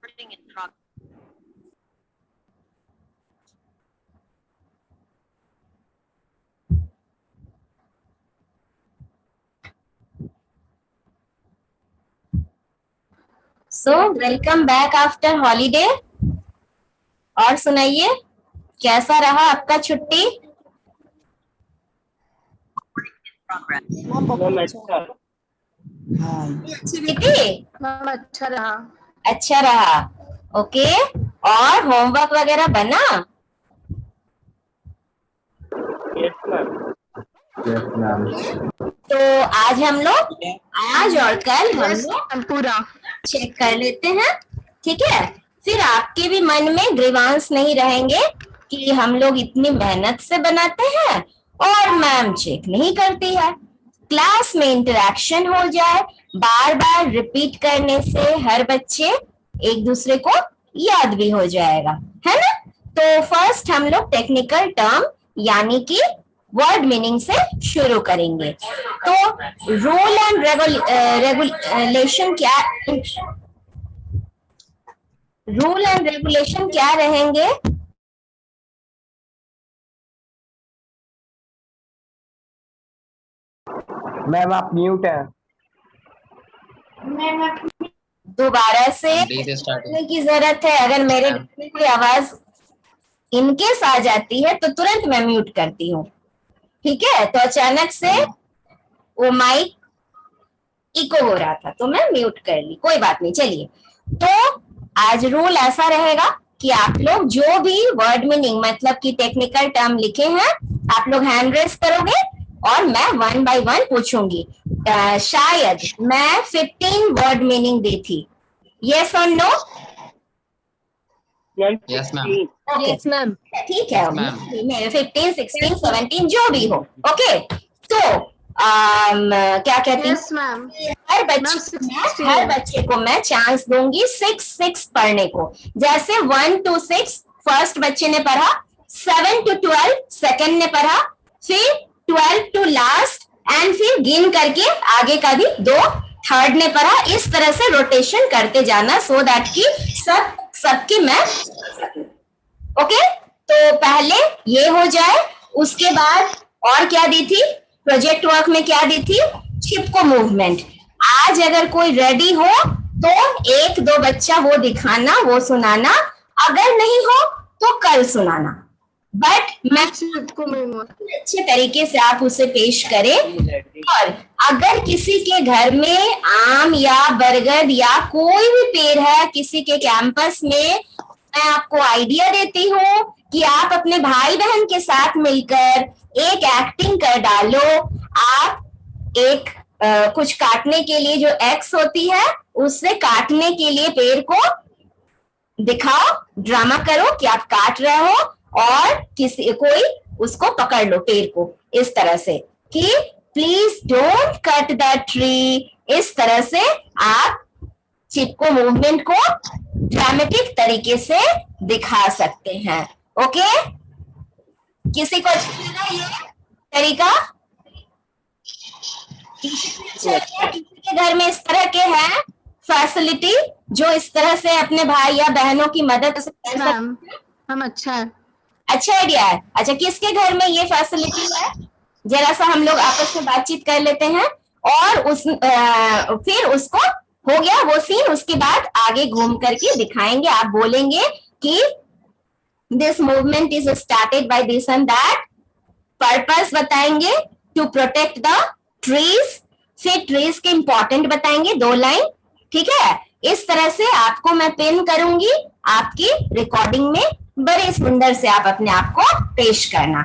So welcome back after holiday. और सुनाइए, कैसा रहा आपका छुट्टी? अच्छा रहा। अच्छा रहा, ओके। और होमवर्क वगैरह बना? तो आज हम लोग आज और कल हम लोग पूरा चेक कर लेते हैं, ठीक है? फिर आपके भी मन में ग्रीवांस नहीं रहेंगे कि हम लोग इतनी मेहनत से बनाते हैं और मैम चेक नहीं करती है। क्लास में इंटरेक्शन हो जाए, बार बार रिपीट करने से हर बच्चे एक दूसरे को याद भी हो जाएगा, है ना? तो फर्स्ट हम लोग टेक्निकल टर्म यानी कि वर्ड मीनिंग से शुरू करेंगे। तो रूल एंड रेगुलेशन क्या, रूल एंड रेगुलेशन क्या रहेंगे? मैम आप म्यूट है। दोबारा से करने की जरूरत है। अगर मेरे में कोई आवाज इनकेस आ जाती है तो तुरंत मैं म्यूट करती हूँ, ठीक है? तो अचानक से वो माइक इको हो रहा था तो मैं म्यूट कर ली, कोई बात नहीं। चलिए, तो आज रूल ऐसा रहेगा कि आप लोग जो भी वर्ड मीनिंग मतलब कि टेक्निकल टर्म लिखे हैं आप लोग हैंड रेस करोगे और मैं वन बाय वन पूछूंगी। शायद मैं 15 वर्ड मीनिंग दी थी। यस और no? Yes ma'am. Yes ma'am. ठीक है, 15, 16, 17 जो भी हो, ओके। तो क्या कहती हूँ, मैम, हर बच्चे को मैं चांस दूंगी 6 पढ़ने को। जैसे 1 to 6 फर्स्ट बच्चे ने पढ़ा, 7 to 12 सेकंड ने पढ़ा, फिर 12 to लास्ट एंड फिर गिन करके आगे का भी 2 थर्ड ने पढ़ा। इस तरह से रोटेशन करते जाना सो दैट कि सबके मैं ओके। तो पहले ये हो जाए, उसके बाद और क्या दी थी प्रोजेक्ट वर्क में? क्या दी थी? चिपको मूवमेंट। आज अगर कोई रेडी हो तो 1-2 बच्चा वो दिखाना, वो सुनाना, अगर नहीं हो तो कल सुनाना, बट मैं अच्छे तरीके से आप उसे पेश करें। और अगर किसी के घर में आम या बरगद या कोई भी पेड़ है किसी के कैंपस में, मैं आपको आइडिया देती हूँ कि आप अपने भाई बहन के साथ मिलकर एक एक्टिंग कर डालो। आप एक कुछ काटने के लिए जो एक्स होती है उससे काटने के लिए पेड़ को दिखाओ, ड्रामा करो कि आप काट रहे हो और कोई उसको पकड़ लो पेड़ को, इस तरह से कि please don't cut the tree. इस तरह से आप चिपको मूवमेंट को ड्रामेटिक तरीके से दिखा सकते हैं, ओके? किसी को अच्छा लगा ये तरीका? किसी के घर में इस तरह के हैं फैसिलिटी जो इस तरह से अपने भाई या बहनों की मदद से कर सकते हैं? हम अच्छा आइडिया है। अच्छा, किसके घर में ये फैसिलिटी है? जरा सा हम लोग आपस में बातचीत कर लेते हैं और फिर उसको हो गया वो सीन, उसके बाद आगे घूम करके दिखाएंगे। आप बोलेंगे कि this movement is started by this and that, purpose बताएंगे टू प्रोटेक्ट द ट्रीज, फिर ट्रीज के इंपॉर्टेंट बताएंगे 2 लाइन, ठीक है? इस तरह से आपको मैं पिन करूंगी आपकी रिकॉर्डिंग में, बड़े सुंदर से आप अपने आप को पेश करना।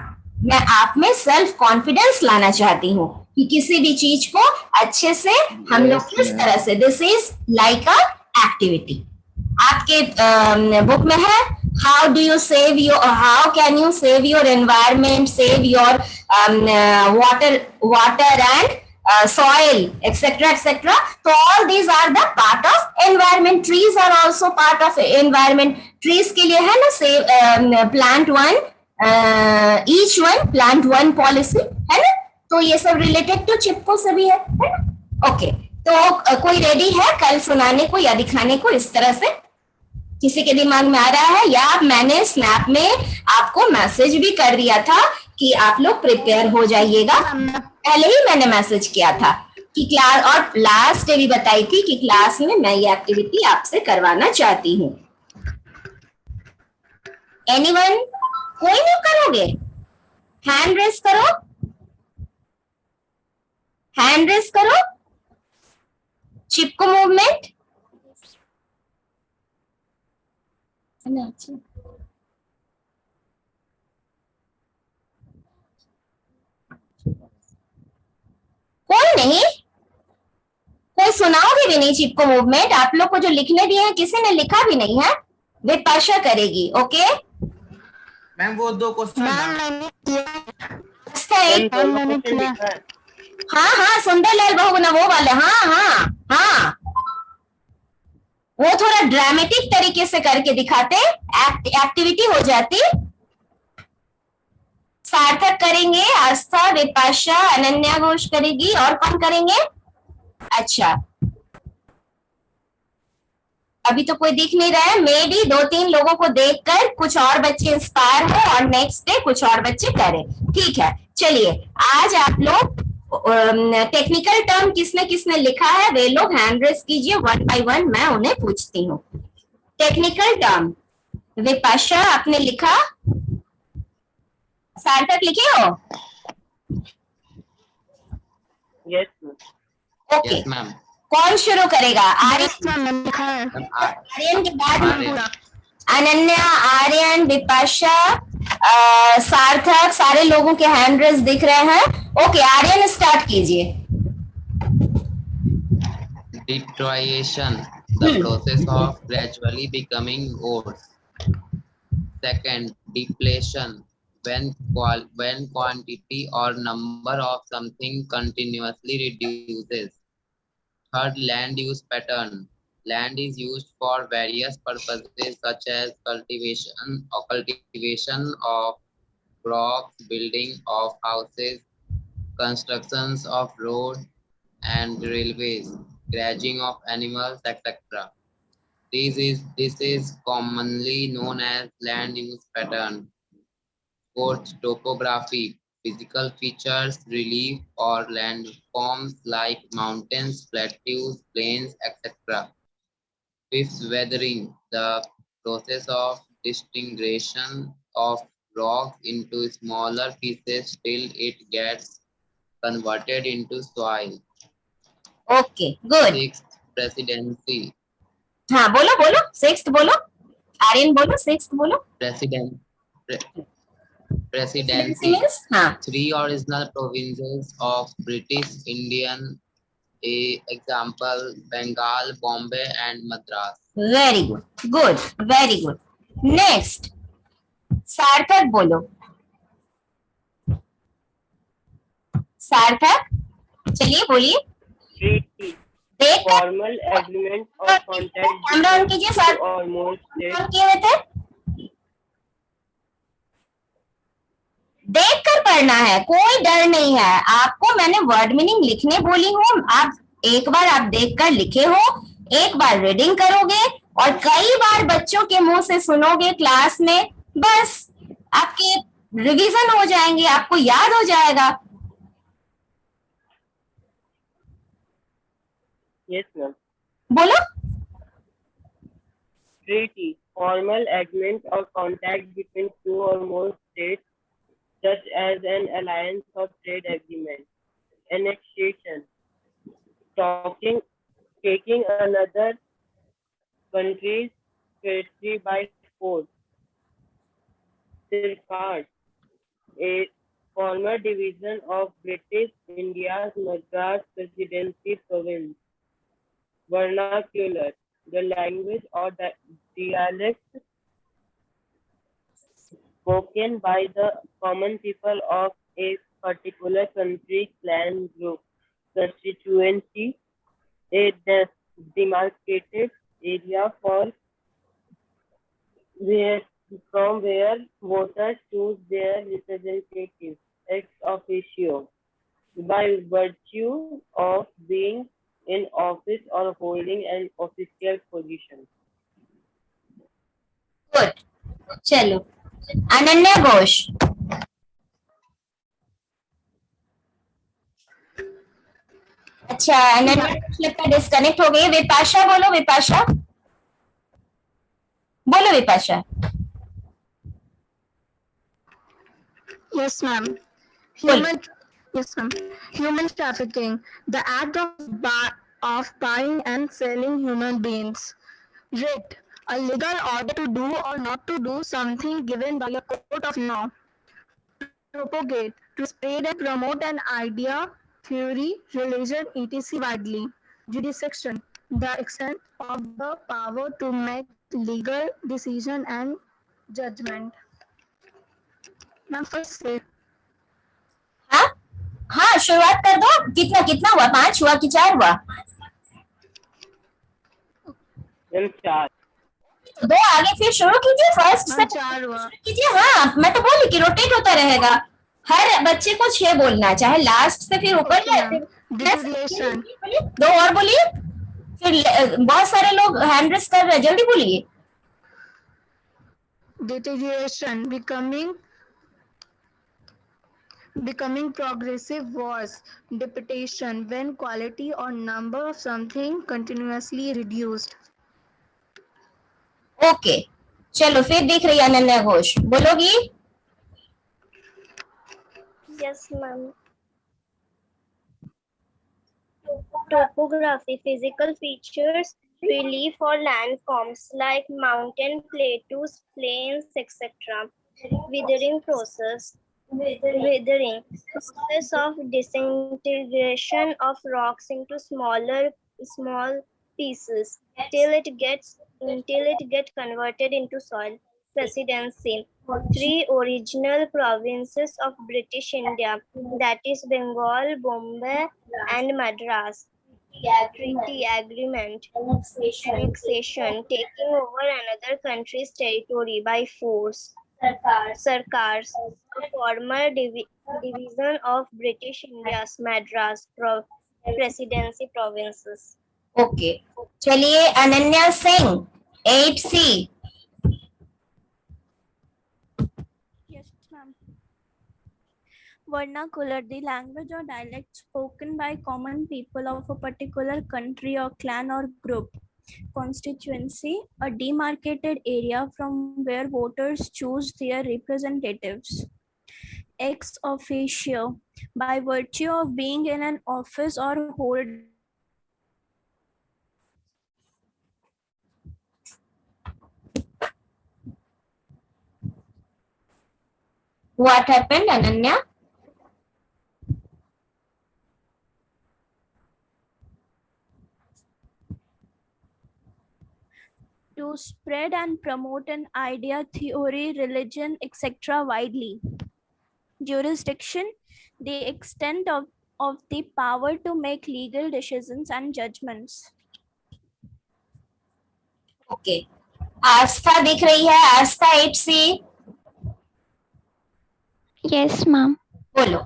मैं आप में सेल्फ कॉन्फिडेंस लाना चाहती हूँ कि किसी भी चीज को अच्छे से हम लोग किस तरह से, this is like a activity. आपके बुक में है how do you save your, how can you save your environment, save your water and soil, etc., etc. So all these are the part of environment. Trees are also part of environment. Trees के लिए है ना save plant one, each one plant one policy, है ना? तो ये सब related to चिपको से भी है ना? ओके, तो कोई रेडी है कल सुनाने को या दिखाने को इस तरह से? किसी के दिमाग में आ रहा है? या मैंने स्नैप में आपको मैसेज भी कर दिया था कि आप लोग प्रिपेयर हो जाइएगा, पहले ही मैंने मैसेज किया था कि क्लास, और लास्ट डे भी बताई थी कि क्लास में मैं ये एक्टिविटी आपसे करवाना चाहती हूँ। एनीवन? कोई नहीं करोगे? हैंड रेस करो, हैंड रेस करो, चिपको मूवमेंट। कोई नहीं, कोई सुनाओगे भी नहीं चिपको मूवमेंट। आप लोग को जो लिखने दिए हैं किसी ने लिखा भी नहीं है, विपाशा करेगी। ओके मैम वो 2 क्वेश्चन मैम मैंने किया। इसका एक, मैम मैंने किया। हाँ हाँ सुंदरलाल बहुगुणा वो वाले, हाँ हाँ हाँ, वो थोड़ा ड्रामेटिक तरीके से करके दिखाते, एक्टिविटी हो जाती। सार्थक करेंगे, आस्था, विपाशा, अनन्या घोष करेगी, और कौन करेंगे? अच्छा अभी तो कोई दिख नहीं रहा है। मे भी 2-3 लोगों को देखकर कुछ और बच्चे इंस्पायर हो और नेक्स्ट डे कुछ और बच्चे करें। ठीक है, चलिए आज आप लोग टेक्निकल टर्म किसने किसने लिखा है वे लोग हैंड रेस कीजिए, 1 बाय 1 मैं उन्हें पूछती हूँ। टेक्निकल टर्म विपाशा आपने लिखा, सार्थक लिखे हो? Yes okay yes ma'am. कौन शुरू करेगा? आर्यन? मैम मैंने लिखा है। आर्यन के बाद आर्यन। अनन्या, आर्यन, विपाशा, सार्थक, सारे लोगों के हैंड रेस दिख रहे हैं। ओके आर्यन स्टार्ट कीजिए। Deterioration, the process of gradually becoming old. Second, depletion, when quantity or number of something continuously reduces. Third, land use pattern. Land is used for various purposes such as cultivation of crops, building of houses, constructions of roads and railways, grazing of animals, etc. This is commonly known as land use pattern. Fourth, topography, physical features, relief or landforms like mountains, plateaus, plains, etc. Fifth, weathering, the process of disintegration of rocks into smaller pieces till it gets converted into soil. Okay good. Sixth, presidency. हाँ बोलो बोलो, sixth बोलो, आर्यन बोलो, sixth बोलो। President, presidency presidency. Means, हाँ 3 original provinces of British Indian, example Bengal, Bombay and Madras. Very good, good, very good. Next सार्थक बोलो, सार्थक चलिए बोलिए। treaty, देख कर formal agreement or contract camera on कीजिए sir, or more states on किए हुए थे, देख कर पढ़ना है, कोई डर नहीं है आपको। मैंने वर्ड मीनिंग लिखने बोली हूँ, आप एक बार आप देख कर लिखे हो, एक बार रीडिंग करोगे और कई बार बच्चों के मुंह से सुनोगे क्लास में, बस आपके रिवीजन हो जाएंगे, आपको याद हो जाएगा। yes ma'am. बोलो। Treaty, formal agreement or contract between two or more states such as an alliance or trade agreement. Annexation, taking another country's territory by force. Sircard, a former division of British India's Madras Presidency province. Vernacular, the language or dialect spoken by the common people of a particular country, clan, group. Constituency, a demarcated area from where voters choose their representatives ex officio by virtue of being in office or holding an official position. Good, चलो अनन्या घोष। अच्छा, अनन्या लगता है disconnect हो गई। विपाशा बोलो, विपाशा बोलो, Vipasha. Yes, ma'am. बोलो। Human, yes, ma'am. Human trafficking, the act of buying and selling human beings. Writ, a legal order to do or not to do something given by a court of law. Propagate, to spread and promote an idea, theory, religion, etc. widely. Jurisdiction, the extent of the power to make legal decision and judgment. Ma'am, first say. हाँ हाँ, शुरुआत कर दो। कितना कितना हुआ? 5 हुआ कि 4 हुआ? मैम 4। दो आगे फिर शुरू कीजिए, फर्स्ट से Ma'am, 4 हुआ. कीजिए। हाँ, मैं तो बोली कि रोटेट होता रहेगा। हर बच्चे को 6 बोलना, चाहे लास्ट से फिर ऊपर Okay, जाए। ma'am. Deterioration. बोलिए, 2 और बोलिए। फिर बहुत सारे लोग हैंड रेस कर रहे हैं, जल्दी बोलिए। Deterioration, becoming progressive worse. Depletion, when quality or number of something continuously reduced. Okay, चलो फिर दिख रही है अनन्या घोष, बोलोगी? Yes, ma'am. Topography, physical features, relief or landforms like mountain plateaus, plains, etc. Withering process. Withering, process of disintegration of rocks into small pieces till it gets converted into soil. Presidency. 3 original provinces of British India, that is Bengal, Bombay, and Madras. Treaty agreement. Annexation, taking over another country's territory by force. Sarkars, a former division of British India's Madras Presidency provinces. Okay, चलिए Ananya Singh 8C। Yes, ma'am. Vernacular, the language or dialect spoken by common people of a particular country or clan or group. Constituency, a demarcated area from where voters choose their representatives. Ex officio, by virtue of being in an office or hold. What happened, Ananya? To spread and promote an idea, theory, religion, etc. widely. Jurisdiction, the extent of the power to make legal decisions and judgments. Okay, Aastha दिख रही है, आस्था 8C। Yes, ma'am. बोलो।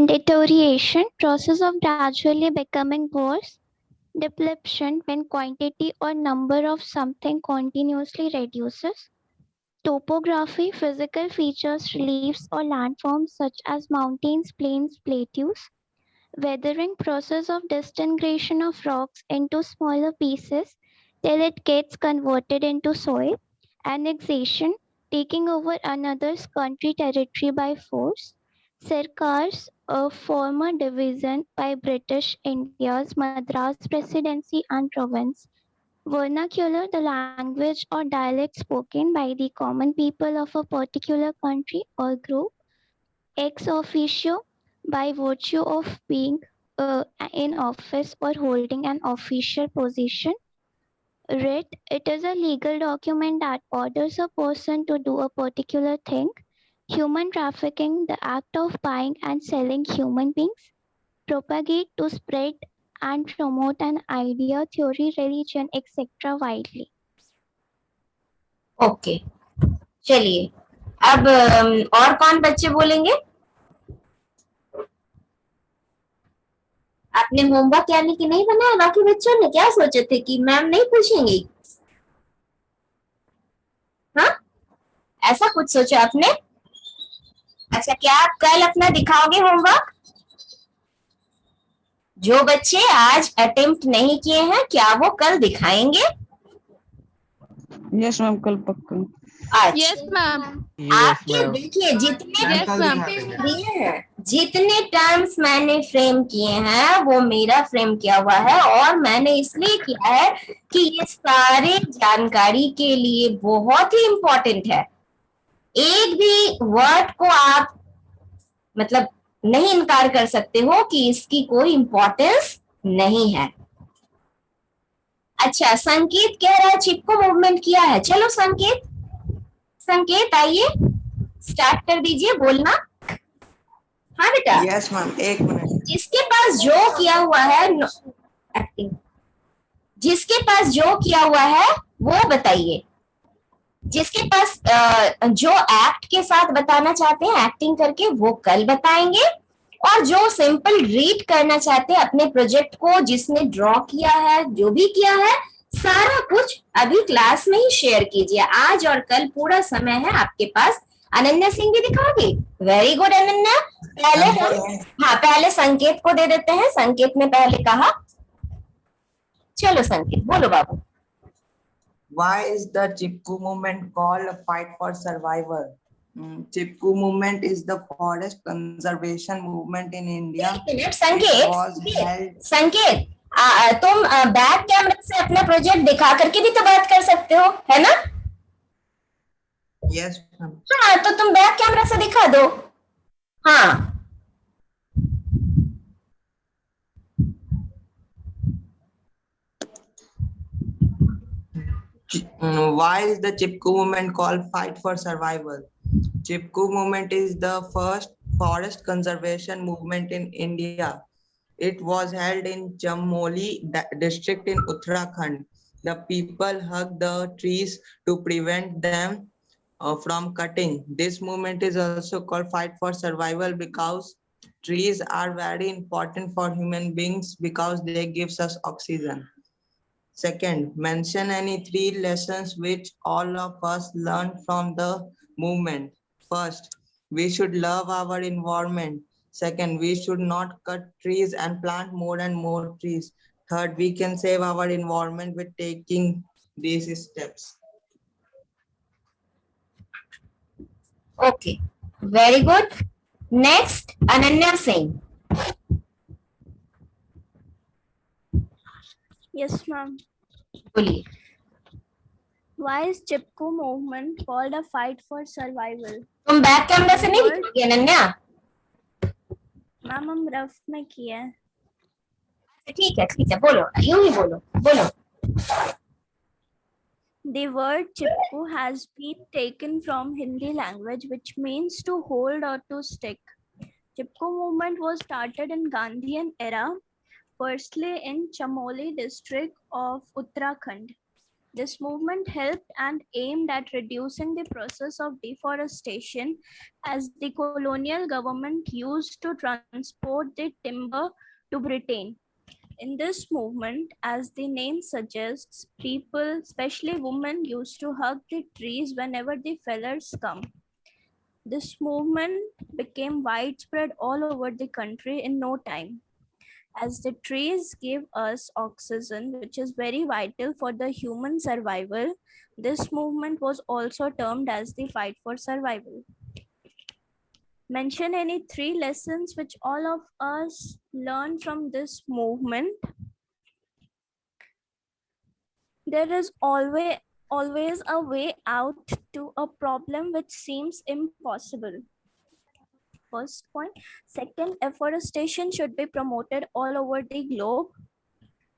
Deterioration, process of gradually becoming worse. Depletion, when quantity or number of something continuously reduces. Topography, physical features, reliefs or landforms such as mountains, plains, plateaus. Weathering, process of disintegration of rocks into smaller pieces till it gets converted into soil. Annexation, taking over another's country territory by force. Sarkars, a former division by British India's Madras Presidency and province. Vernacular, the language or dialect spoken by the common people of a particular country or group. Ex officio, by virtue of being in office or holding an official position. Writ, it is a legal document that orders a person to do a particular thing. Human trafficking, the act of buying and selling human beings. Propagate, to spread and promote an idea, theory, religion, etc. widely. Okay, चलिए अब और कौन बच्चे बोलेंगे? आपने homework यानी कि नहीं बनाया? बाकी बच्चों ने क्या सोचे थे कि मैम नहीं पूछेंगी? हाँ, ऐसा कुछ सोचा आपने? अच्छा, क्या आप कल अपना दिखाओगे होमवर्क? जो बच्चे आज अटेम्प्ट नहीं किए हैं, क्या वो कल दिखाएंगे? यस मैम, कल पक्का। Yes ma'am. आपके देखिए जितने टर्म्स मैंने फ्रेम किए हैं वो मेरा फ्रेम किया हुआ है, और मैंने इसलिए किया है कि ये सारे जानकारी के लिए बहुत ही इम्पोर्टेंट है। एक भी वर्ड को आप मतलब नहीं इनकार कर सकते हो कि इसकी कोई इम्पोर्टेंस नहीं है। अच्छा, संकेत कह रहा है चिपको मूवमेंट किया है। चलो संकेत, संकेत आइए, स्टार्ट कर दीजिए बोलना। हाँ बेटा। यस मैम, एक मिनट। जिसके पास जो किया हुआ है एक्टिंग, जिसके पास जो किया हुआ है वो बताइए। जिसके पास जो एक्ट के साथ बताना चाहते हैं एक्टिंग करके, वो कल बताएंगे। और जो सिंपल रीड करना चाहते हैं अपने प्रोजेक्ट को, जिसने ड्रॉ किया है, जो भी किया है, सारा कुछ अभी क्लास में ही शेयर कीजिए। आज और कल पूरा समय है आपके पास। अनन्या सिंह भी दिखाओगी? Very good Ananya. पहले संकेत को दे देते हैं, संकेत ने पहले कहा। चलो संकेत बोलो बाबू। Why is the Chipko movement called a fight for survival? Chipko movement is the forest conservation movement in India. एक मिनट संकेत, संकेत तुम बैक कैमरा से अपना प्रोजेक्ट दिखा करके भी तो बात कर सकते हो, है ना? Yes ma'am. हाँ, तो तुम बैक कैमरा से दिखा दो। हाँ, Why is the Chipko movement called fight for survival? Chipko movement is the first forest conservation movement in India. It was held in Chamoli district in Uttarakhand. The people hugged the trees to prevent them from cutting. This movement is also called fight for survival because trees are very important for human beings because they gives us oxygen. Second, mention any 3 lessons which all of us learned from the movement. First, we should love our environment. Second, we should not cut trees and plant more and more trees. Third, we can save our environment with taking these steps. okay, very good. Next, Ananya Singh. Yes, ma'am. बोलिए। Why is Chipko movement called a fight for survival? तुम back camera से नहीं दिखोगे Ananya? Ma'am हम rough में किया है। ठीक है, बोलो, यूं ही बोलो, बोलो। The word Chipko has been taken from Hindi language, which means to hold or to stick. Chipko movement was started in Gandhian era, firstly in Chamoli district of Uttarakhand. This movement helped and aimed at reducing the process of deforestation as the colonial government used to transport the timber to Britain. In this movement, as the name suggests, people, especially women, used to hug the trees whenever the fellers come. This movement became widespread all over the country in no time. As the trees give us oxygen, which is very vital for the human survival, this movement was also termed as the fight for survival. Mention any 3 lessons which all of us learned from this movement. There is always a way out to a problem which seems impossible. First point. Second, afforestation should be promoted all over the globe.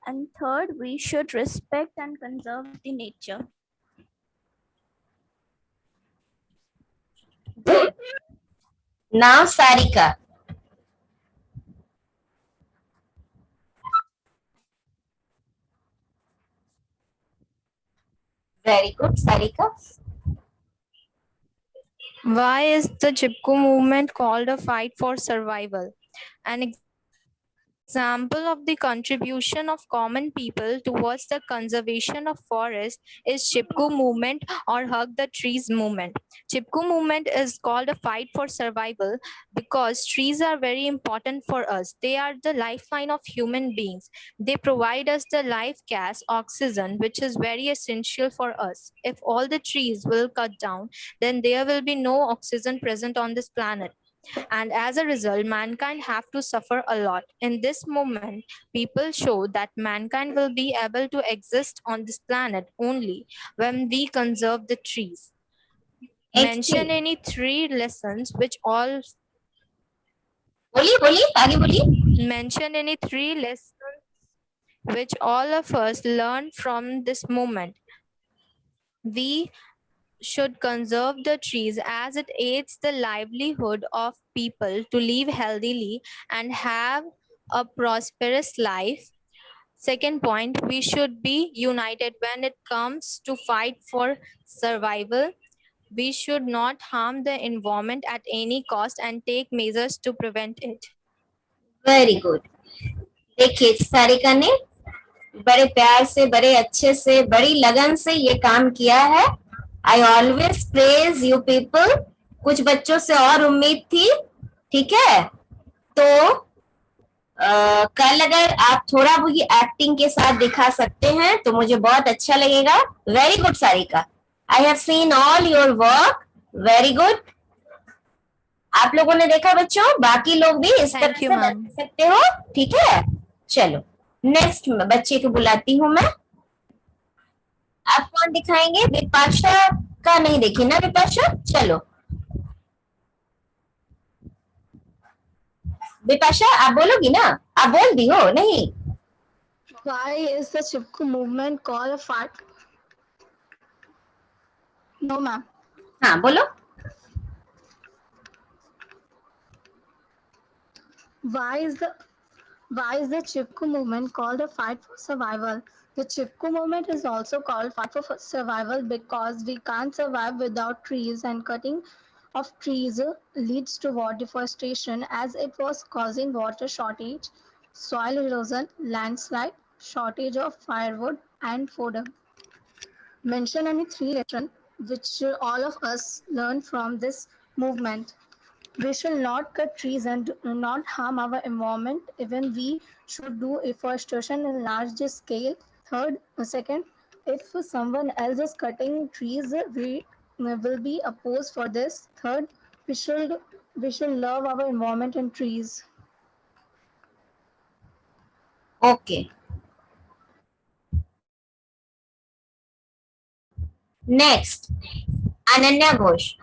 And third, we should respect and conserve the nature. Good. Now Sarika. Very good, Sarika. Why is the Chipko movement called a fight for survival? An example of the contribution of common people towards the conservation of forest is Chipko movement or Hug the Trees movement. Chipko movement is called a fight for survival because trees are very important for us. They are the lifeline of human beings. They provide us the life gas, oxygen, which is very essential for us. If all the trees will cut down, then there will be no oxygen present on this planet. And as a result, mankind have to suffer a lot. In this moment, people show that mankind will be able to exist on this planet only when we conserve the trees. Mention any 3 lessons which all बोलिए आगे बोलिए. mention any 3 lessons which all of us learn from this moment. We should conserve the trees as it aids the livelihood of people to live healthily and have a prosperous life. Second point, we should be united when it comes to fight for survival. We should not harm the environment at any cost and take measures to prevent it. Very good. देखिए सारिका ने बड़े प्यार से, बड़े अच्छे से, बड़ी लगन से ये काम किया है. I always praise you people. कुछ बच्चों से और उम्मीद थी, ठीक है. तो कल अगर आप थोड़ा भी एक्टिंग के साथ दिखा सकते हैं तो मुझे बहुत अच्छा लगेगा. Very good Sarika. I have seen all your work. Very good. आप लोगों ने देखा बच्चों, बाकी लोग भी इस तरह से बना सकते हो, ठीक है. चलो नेक्स्ट बच्चे को बुलाती हूँ मैं. आप कौन दिखाएंगे? विपाशा का नहीं देखी ना विपाशा? चलो विपाशा आप बोलोगी ना? आप बोल दी हो नहीं? Why is the Chipko movement called a fight? No, ma'am. हाँ बोलो. Why is the Chipko movement called a fight for survival? The Chipko movement is also called fight for survival because we can't survive without trees, and cutting of trees leads to deforestation as it was causing water shortage, soil erosion, landslide, shortage of firewood and fodder. Mention any 3 lessons which all of us learn from this movement. We should not cut trees and not harm our environment. Even we should do afforestation in large scale. Second, if someone else is cutting trees, we will be opposed for this. Third, we should love our environment and trees. Okay. Next, Ananya Ghosh.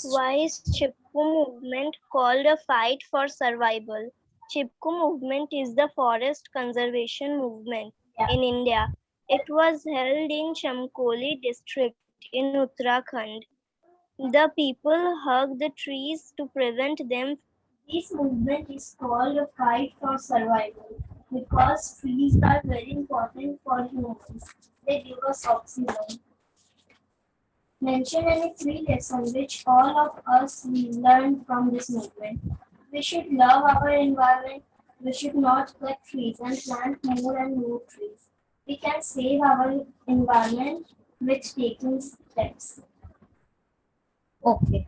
Why is Chipko movement called a fight for survival? Chipko movement is the forest conservation movement in India. It was held in Chamkoli district in Uttarakhand. The people hug the trees to prevent them. This movement is called a fight for survival because trees are very important for humans. They give us oxygen. Mention any 3 lessons which all of us learned from this movement. We should love our environment. We should not cut trees and plant more and more trees. We can save our environment with taking steps. Okay.